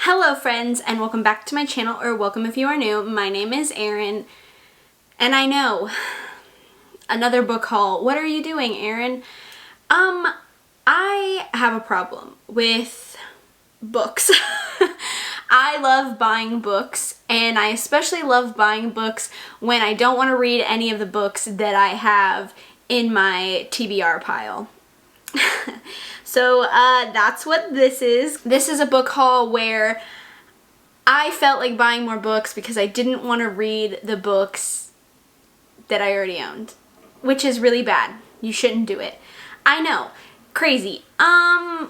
Hello friends, and welcome back to my channel, or welcome if you are new. My name is Erin, and I know, another book haul. What are you doing, Erin? I have a problem with books. I love buying books, and I especially love buying books when I don't want to read any of the books that I have in my TBR pile. So that's what this is. This is a book haul where I felt like buying more books because I didn't want to read the books that I already owned, which is really bad. You shouldn't do it. I know, crazy. I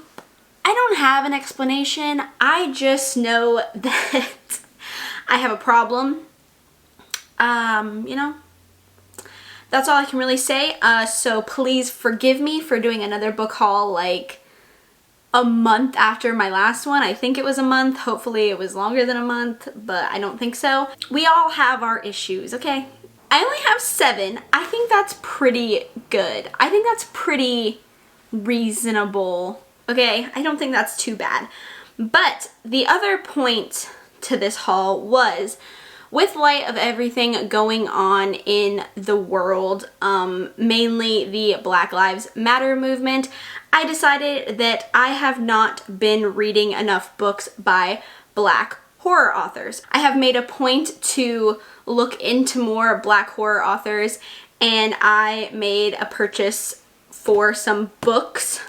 don't have an explanation. I just know that I have a problem. You know, that's all I can really say. So please forgive me for doing another book haul like a month after my last one. I think it was a month. Hopefully it was longer than a month, but I don't think so. We all have our issues, okay? I only have 7. I think that's pretty good. I think that's pretty reasonable, okay? I don't think that's too bad. But the other point to this haul was, with light of everything going on in the world, mainly the Black Lives Matter movement, I decided that I have not been reading enough books by Black horror authors. I have made a point to look into more Black horror authors, and I made a purchase for some books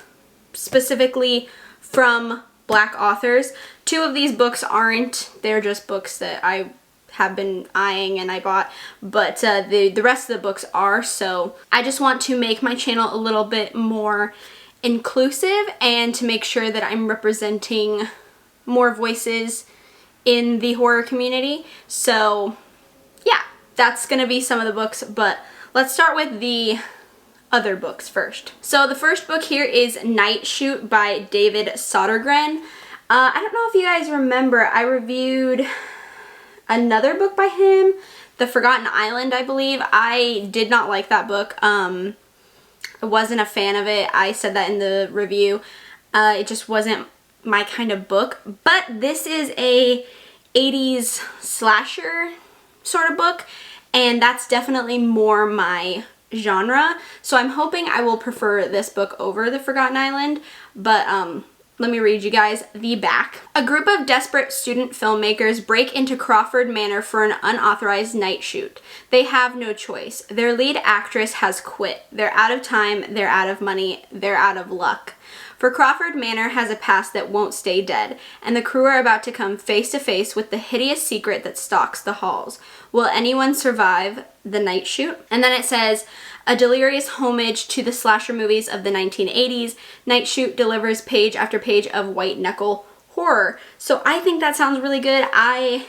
specifically from Black authors. 2 of these books aren't, they're just books that I have been eyeing and I bought, but the rest of the books are. So I just want to make my channel a little bit more inclusive and to make sure that I'm representing more voices in the horror community. So yeah, that's gonna be some of the books, but let's start with the other books first. So the first book here is Night Shoot by David Sodergren. I don't know if you guys remember, I reviewed another book by him, The Forgotten Island, I believe. I did not like that book. I wasn't a fan of it. I said that in the review. It just wasn't my kind of book. But this is a 80s slasher sort of book, and that's definitely more my genre. So I'm hoping I will prefer this book over The Forgotten Island, but let me read you guys the back. A group of desperate student filmmakers break into Crawford Manor for an unauthorized night shoot. They have no choice. Their lead actress has quit. They're out of time, they're out of money, they're out of luck. For Crawford Manor has a past that won't stay dead, and the crew are about to come face to face with the hideous secret that stalks the halls. Will anyone survive the night shoot? And then it says, a delirious homage to the slasher movies of the 1980s, Night Shoot delivers page after page of white-knuckle horror. So I think that sounds really good. I'm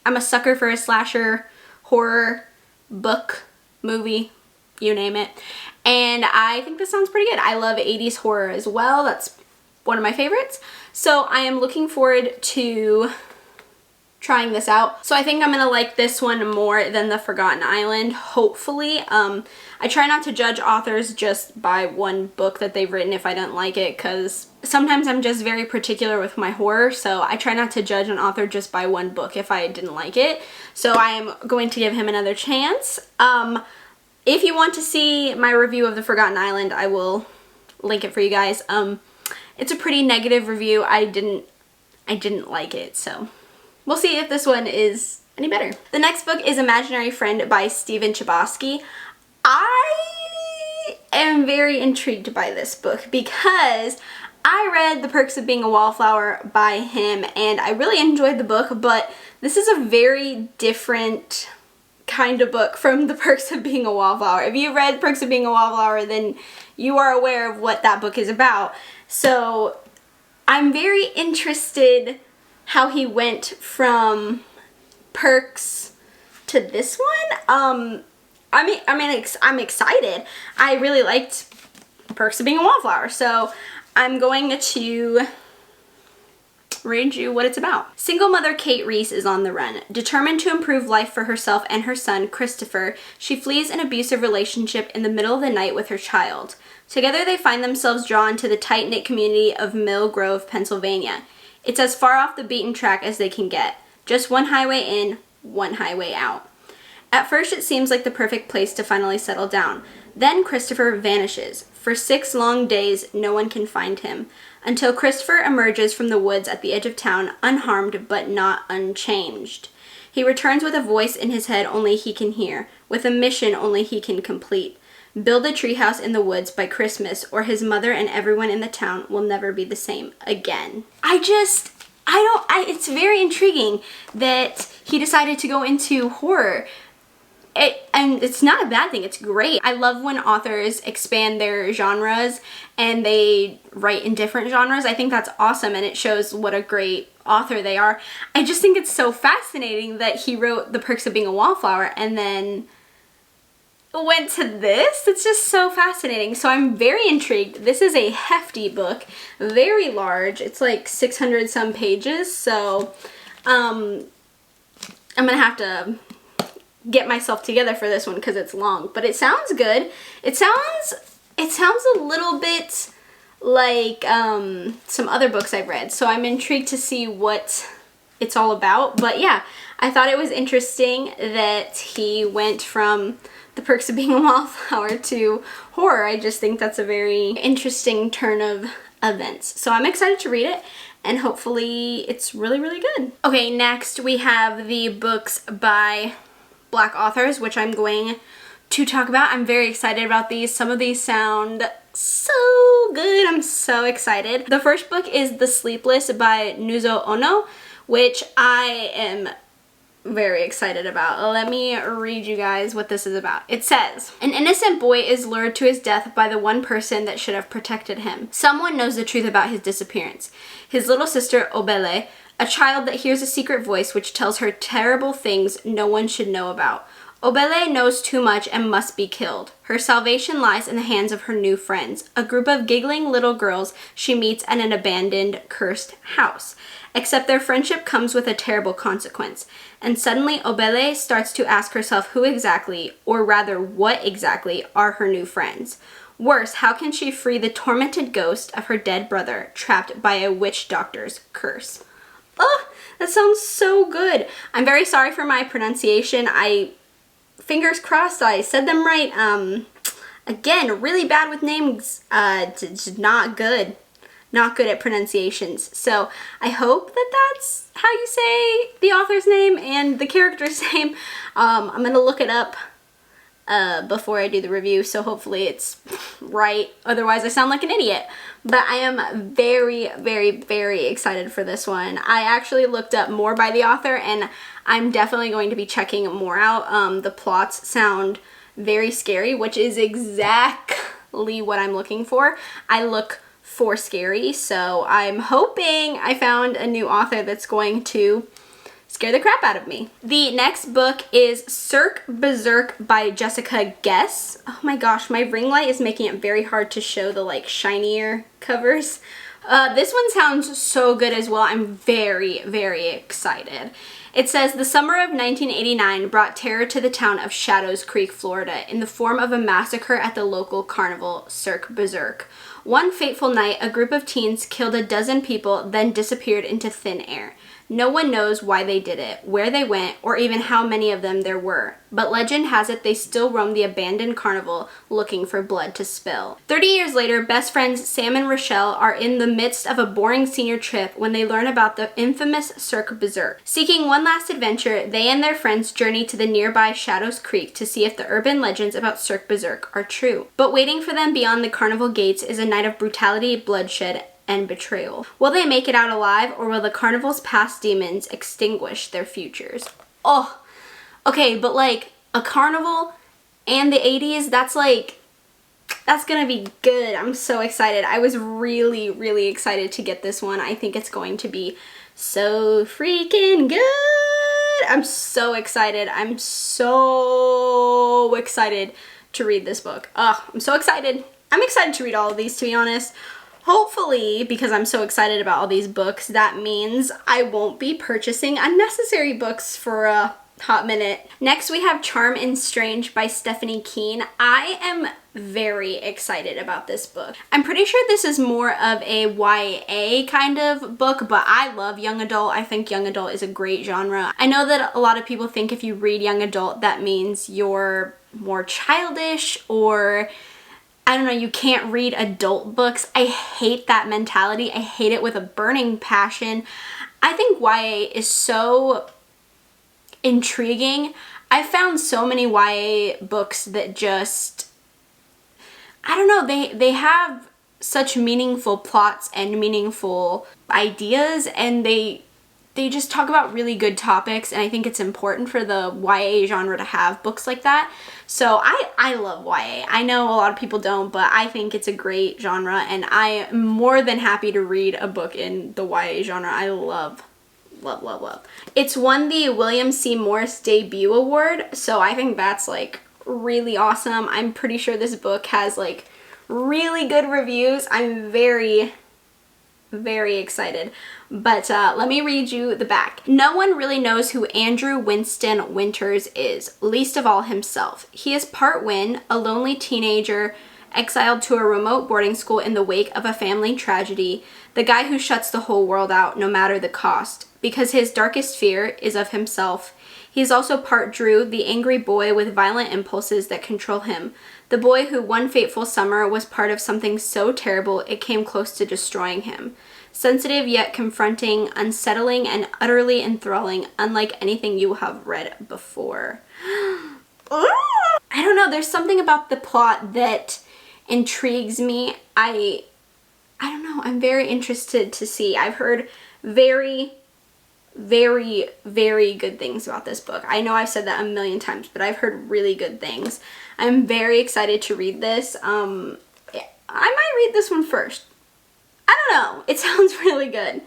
a sucker for a slasher horror book, movie, you name it. And I think this sounds pretty good. I love 80s horror as well. That's one of my favorites. So I am looking forward to trying this out. So I think I'm gonna like this one more than The Forgotten Island, hopefully. I try not to judge authors just by one book that they've written if I don't like it, because sometimes I'm just very particular with my horror, so I try not to judge an author just by one book if I didn't like it. So I am going to give him another chance. If you want to see my review of The Forgotten Island, I will link it for you guys. It's a pretty negative review. I didn't like it, so we'll see if this one is any better. The next book is Imaginary Friend by Chbosky. I am very intrigued by this book because I read The Perks of Being a Wallflower by him and I really enjoyed the book, but this is a very different kind of book from The Perks of Being a Wallflower. If you read Perks of Being a Wallflower, then you are aware of what that book is about. So I'm very interested how he went from Perks to this one. I'm excited. I really liked Perks of Being a Wallflower, so I'm going to read you what it's about. Single mother Kate Reese is on the run. Determined to improve life for herself and her son, Christopher, she flees an abusive relationship in the middle of the night with her child. Together they find themselves drawn to the tight-knit community of Mill Grove, Pennsylvania. It's as far off the beaten track as they can get. Just one highway in, one highway out. At first it seems like the perfect place to finally settle down. Then Christopher vanishes. For 6 long days, no one can find him, until Christopher emerges from the woods at the edge of town, unharmed but not unchanged. He returns with a voice in his head only he can hear, with a mission only he can complete. Build a treehouse in the woods by Christmas, or his mother and everyone in the town will never be the same again. It's very intriguing that he decided to go into horror. And it's not a bad thing, it's great. I love when authors expand their genres and they write in different genres. I think that's awesome, and it shows what a great author they are. I just think it's so fascinating that he wrote The Perks of Being a Wallflower and then went to this. It's just so fascinating. So I'm very intrigued. This is a hefty book, very large. It's like 600 some pages. So I'm gonna have to get myself together for this one because it's long, but it sounds good. It sounds a little bit like some other books I've read, so I'm intrigued to see what it's all about. But yeah, I thought it was interesting that he went from The Perks of Being a Wallflower to horror. I just think that's a very interesting turn of events. So I'm excited to read it, and hopefully it's really, really good. Okay, next we have the books by Black authors, which I'm going to talk about. I'm very excited about these. Some of these sound so good. I'm so excited. The first book is The Sleepless by Nuzo Ono, which I am very excited about. Let me read you guys what this is about. It says, an innocent boy is lured to his death by the one person that should have protected him. Someone knows the truth about his disappearance. His little sister, Obele, a child that hears a secret voice which tells her terrible things no one should know about. Obele knows too much and must be killed. Her salvation lies in the hands of her new friends, a group of giggling little girls she meets at an abandoned, cursed house. Except their friendship comes with a terrible consequence. And suddenly Obele starts to ask herself who exactly, or rather what exactly, are her new friends. Worse, how can she free the tormented ghost of her dead brother trapped by a witch doctor's curse? Oh, that sounds so good. I'm very sorry for my pronunciation. Fingers crossed I said them right. Again, really bad with names. Just not good. Not good at pronunciations. So I hope that that's how you say the author's name and the character's name. I'm gonna look it up before I do the review, so hopefully it's right. Otherwise I sound like an idiot. But I am very, very, very excited for this one. I actually looked up more by the author, and I'm definitely going to be checking more out. The plots sound very scary, which is exactly what I'm looking for. I look for scary, so I'm hoping I found a new author that's going to scare the crap out of me. The next book is Cirque Berserk by Jessica Guess. Oh my gosh, my ring light is making it very hard to show the like shinier covers. This one sounds so good as well. I'm very, very excited. It says, the summer of 1989 brought terror to the town of Shadows Creek, Florida, in the form of a massacre at the local carnival, Cirque Berserk. One fateful night, a group of teens killed a dozen people, then disappeared into thin air. No one knows why they did it, where they went, or even how many of them there were. But legend has it they still roam the abandoned carnival looking for blood to spill. 30 years later, best friends Sam and Rochelle are in the midst of a boring senior trip when they learn about the infamous Cirque Berserk. Seeking one last adventure, they and their friends journey to the nearby Shadows Creek to see if the urban legends about Cirque Berserk are true. But waiting for them beyond the carnival gates is a night of brutality, bloodshed, and betrayal. Will they make it out alive, or will the carnival's past demons extinguish their futures? Oh, okay, but like a carnival and the 80s, that's gonna be good. I'm so excited. I was really, really excited to get this one. I think it's going to be so freaking good. I'm so excited. I'm so excited to read this book. I'm so excited. I'm excited to read all of these, to be honest. Hopefully, because I'm so excited about all these books, that means I won't be purchasing unnecessary books for a hot minute. Next, we have Charm and Strange by Stephanie Keene. I am very excited about this book. I'm pretty sure this is more of a YA kind of book, but I love young adult. I think young adult is a great genre. I know that a lot of people think if you read young adult, that means you're more childish, or I don't know, you can't read adult books. I hate that mentality. I hate it with a burning passion. I think YA is so intriguing. I found so many YA books that just, I don't know, they have such meaningful plots and meaningful ideas, and they just talk about really good topics, and I think it's important for the YA genre to have books like that. So I love YA. I know a lot of people don't, but I think it's a great genre, and I am more than happy to read a book in the YA genre. I love. It's won the William C. Morris Debut Award, so I think that's like really awesome. I'm pretty sure this book has like really good reviews. I'm very excited. But let me read you the back. No one really knows who Andrew Winston Winters is, least of all himself. He is part Win, a lonely teenager exiled to a remote boarding school in the wake of a family tragedy, the guy who shuts the whole world out no matter the cost, because his darkest fear is of himself. He is also part Drew, the angry boy with violent impulses that control him, the boy who one fateful summer was part of something so terrible it came close to destroying him. Sensitive yet confronting, unsettling, and utterly enthralling, unlike anything you have read before. I don't know, there's something about the plot that intrigues me. I don't know, I'm very interested to see. I've heard very good things about this book. I know I've said that a million times, but I've heard really good things. I'm very excited to read this. I might read this one first. I don't know. It sounds really good.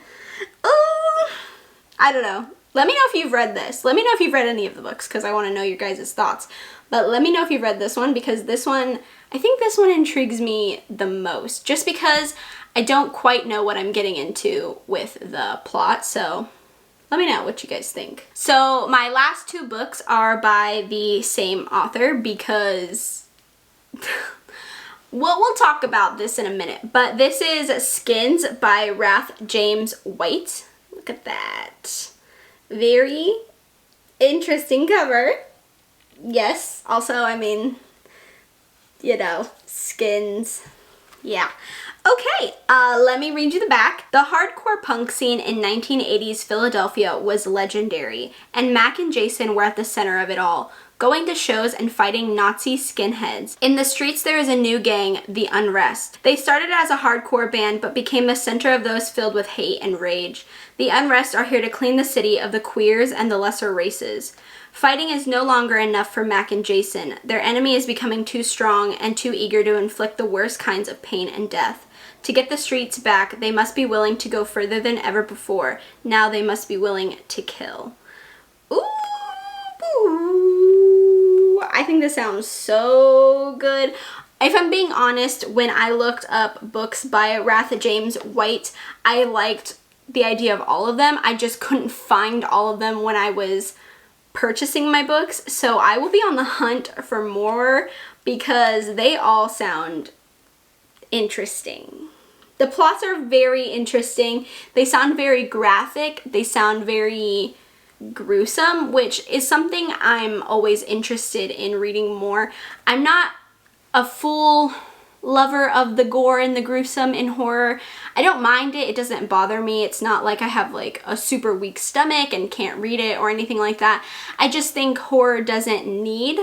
I don't know. Let me know if you've read this. Let me know if you've read any of the books, because I want to know your guys' thoughts. But let me know if you've read this one, because this one, I think this one intrigues me the most, just because I don't quite know what I'm getting into with the plot. So let me know what you guys think. So my last two books are by the same author, because we'll talk about this in a minute. But this is Skins by Rath James White. Look at that. Very interesting cover. Yes, also, I mean, you know, skins. Yeah. Okay, let me read you the back. The hardcore punk scene in 1980s Philadelphia was legendary, and Mac and Jason were at the center of it all, going to shows and fighting Nazi skinheads. In the streets there is a new gang, the Unrest. They started as a hardcore band but became the center of those filled with hate and rage. The Unrest are here to clean the city of the queers and the lesser races. Fighting is no longer enough for Mac and Jason. Their enemy is becoming too strong and too eager to inflict the worst kinds of pain and death. To get the streets back, they must be willing to go further than ever before. Now they must be willing to kill. Ooh! I think this sounds so good. If I'm being honest, when I looked up books by Rath James White, I liked the idea of all of them. I just couldn't find all of them when I was purchasing my books. So I will be on the hunt for more, because they all sound interesting. The plots are very interesting. They sound very graphic. They sound very gruesome, which is something I'm always interested in reading more. I'm not a full lover of the gore and the gruesome in horror. I don't mind it. It doesn't bother me. It's not like I have like a super weak stomach and can't read it or anything like that. I just think horror doesn't need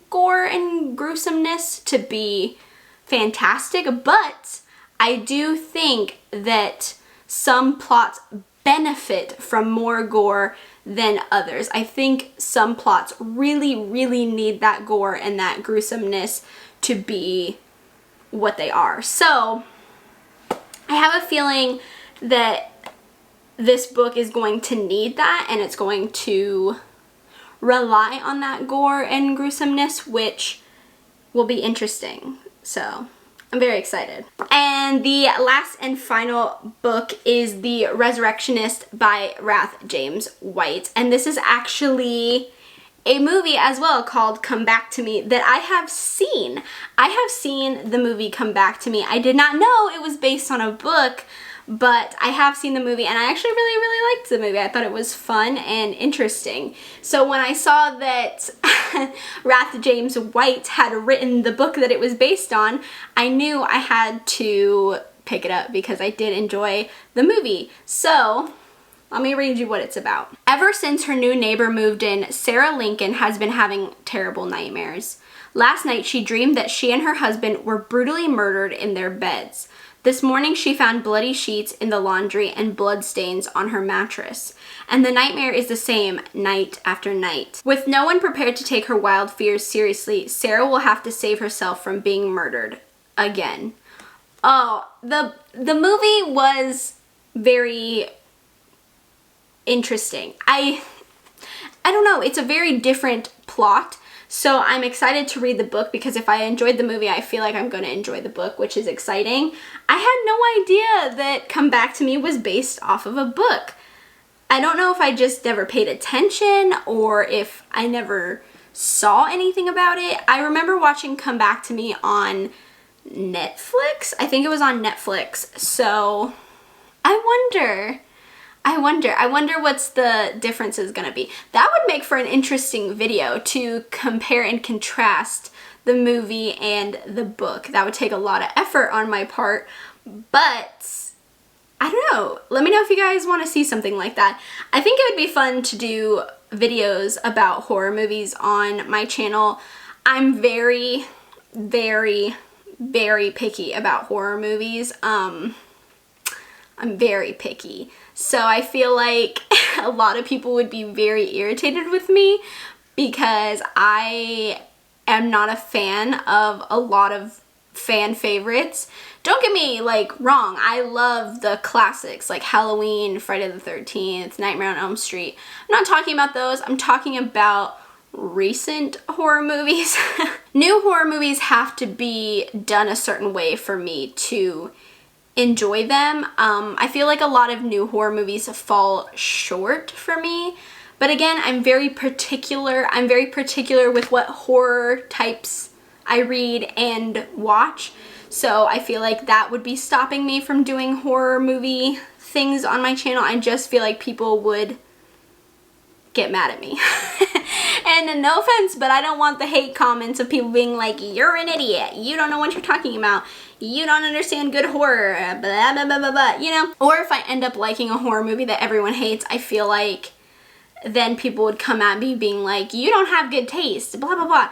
gore and gruesomeness to be fantastic, but I do think that some plots benefit from more gore than others. I think some plots really need that gore and that gruesomeness to be what they are. So I have a feeling that this book is going to need that, and it's going to rely on that gore and gruesomeness, which will be interesting. So I'm very excited. And the last and final book is The Resurrectionist by Rath James White. And this is actually a movie as well called Come Back to Me that I have seen. I have seen the movie Come Back to Me. I did not know it was based on a book, but I have seen the movie and I actually really liked the movie. I thought it was fun and interesting. So when I saw that Wrath James White had written the book that it was based on, I knew I had to pick it up because I did enjoy the movie. So let me read you what it's about. Ever since her new neighbor moved in, Sarah Lincoln has been having terrible nightmares. Last night, she dreamed that she and her husband were brutally murdered in their beds. This morning, she found bloody sheets in the laundry and bloodstains on her mattress. And the nightmare is the same night after night. With no one prepared to take her wild fears seriously, Sarah will have to save herself from being murdered again. Oh, the movie was very interesting. I don't know, it's a very different plot, so I'm excited to read the book because if I enjoyed the movie, I feel like I'm going to enjoy the book, which is exciting. I had no idea that Come Back to Me was based off of a book. I don't know if I just never paid attention or if I never saw anything about it. I remember watching Come Back to Me on Netflix. I think it was on Netflix, so I wonder what's the difference is gonna be. That would make for an interesting video to compare and contrast the movie and the book. That would take a lot of effort on my part, but I don't know. Let me know if you guys want to see something like that. I think it would be fun to do videos about horror movies on my channel. I'm very picky about horror movies. I'm very picky. So I feel like a lot of people would be very irritated with me because I am not a fan of a lot of fan favorites. Don't get me wrong, I love the classics like Halloween, Friday the 13th, Nightmare on Elm Street. I'm not talking about those, I'm talking about recent horror movies. New horror movies have to be done a certain way for me to enjoy them. I feel like a lot of new horror movies fall short for me, but again, I'm very particular with what horror types I read and watch, so I feel like that would be stopping me from doing horror movie things on my channel. I just feel like people would get mad at me. And no offense, but I don't want the hate comments of people being like, you're an idiot, you don't know what you're talking about, you don't understand good horror, blah blah blah blah blah, you know? Or if I end up liking a horror movie that everyone hates, I feel like then people would come at me being like, you don't have good taste, blah blah blah.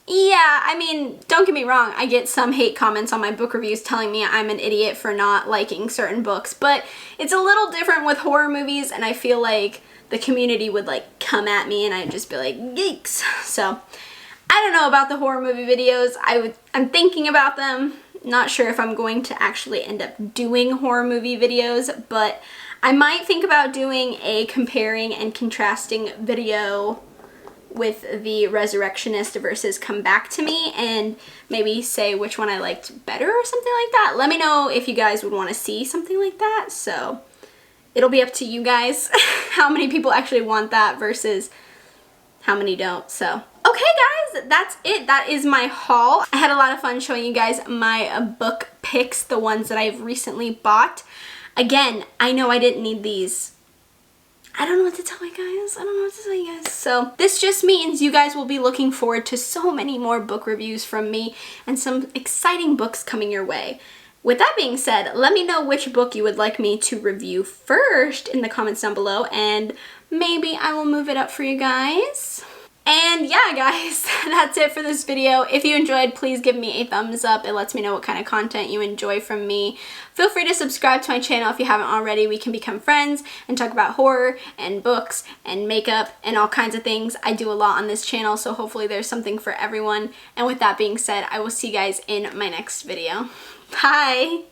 Yeah, I mean, don't get me wrong, I get some hate comments on my book reviews telling me I'm an idiot for not liking certain books, but it's a little different with horror movies, and I feel like the community would come at me and I'd just be like, geeks. So I don't know about the horror movie videos. I'm thinking about them. Not sure if I'm going to actually end up doing horror movie videos, but I might think about doing a comparing and contrasting video with the Resurrectionist versus Come Back to Me and maybe say which one I liked better or something like that. Let me know if you guys would want to see something like that. So it'll be up to you guys how many people actually want that versus how many don't. So, okay guys, that's it. That is my haul. I had a lot of fun showing you guys my book picks, the ones that I've recently bought. Again, I know I didn't need these. I don't know what to tell you guys. So this just means you guys will be looking forward to so many more book reviews from me and some exciting books coming your way. With that being said, let me know which book you would like me to review first in the comments down below, and maybe I will move it up for you guys. And yeah, guys, that's it for this video. If you enjoyed, please give me a thumbs up. It lets me know what kind of content you enjoy from me. Feel free to subscribe to my channel if you haven't already. We can become friends and talk about horror and books and makeup and all kinds of things. I do a lot on this channel, so hopefully there's something for everyone. And with that being said, I will see you guys in my next video. Bye!